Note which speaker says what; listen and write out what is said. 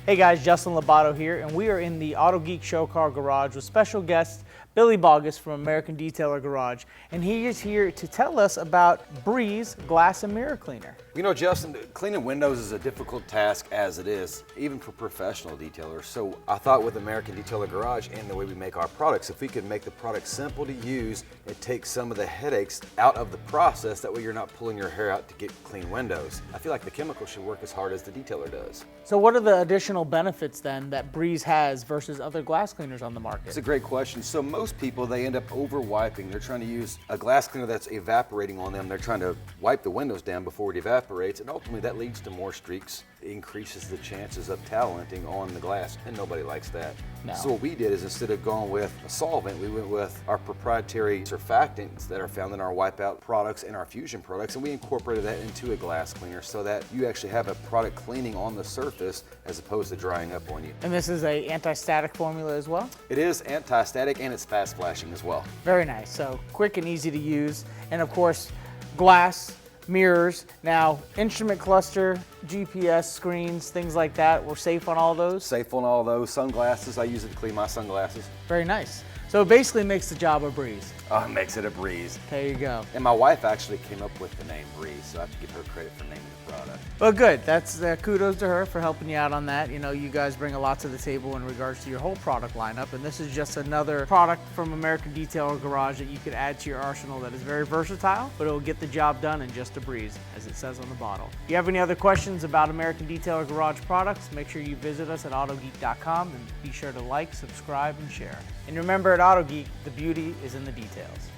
Speaker 1: Hey guys, Justin Labato here, and we are in the Autogeek show car garage with special guest Billy Baugus from American Detailer Garage, and he is here to tell us about Breeze Glass and Mirror Cleaner.
Speaker 2: You know, Justin, cleaning windows is a difficult task as it is, even for professional detailers. So I thought with American Detailer Garage and the way we make our products, if we could make the product simple to use and take some of the headaches out of the process, that way you're not pulling your hair out to get clean windows. I feel like the chemical should work as hard as the detailer does.
Speaker 1: So what are the additional benefits then that Breeze has versus other glass cleaners on the market?
Speaker 2: It's a great question. So most people, they end up over wiping. They're trying to use a glass cleaner that's evaporating on them. They're trying to wipe the windows down before it evaporates, and ultimately that leads to more streaks. It increases the chances of talenting on the glass, and nobody likes that.
Speaker 1: No.
Speaker 2: So what we did is, instead of going with a solvent, we went with our proprietary surfactants that are found in our wipeout products and our fusion products, and we incorporated that into a glass cleaner so that you actually have a product cleaning on the surface as opposed to drying up on you.
Speaker 1: And this is a anti-static formula as well?
Speaker 2: It is anti-static and it's fast flashing as well.
Speaker 1: Very nice, so quick and easy to use, and of course glass, mirrors. Now, instrument cluster, GPS screens, things like that, we're safe on all those?
Speaker 2: Safe on all those. Sunglasses, I use it to clean my sunglasses.
Speaker 1: Very nice. So it basically makes the job a breeze.
Speaker 2: Oh, it makes it a breeze.
Speaker 1: There you go.
Speaker 2: And my wife actually came up with the name Breeze, so I have to give her credit for naming the product.
Speaker 1: Well, good. That's kudos to her for helping you out on that. You know, you guys bring a lot to the table in regards to your whole product lineup, and this is just another product from American Detailer Garage that you could add to your arsenal that is very versatile, but it will get the job done in just a breeze, as it says on the bottle. If you have any other questions about American Detailer Garage products, make sure you visit us at autogeek.com and be sure to like, subscribe, and share. And remember, at Autogeek, the beauty is in the details.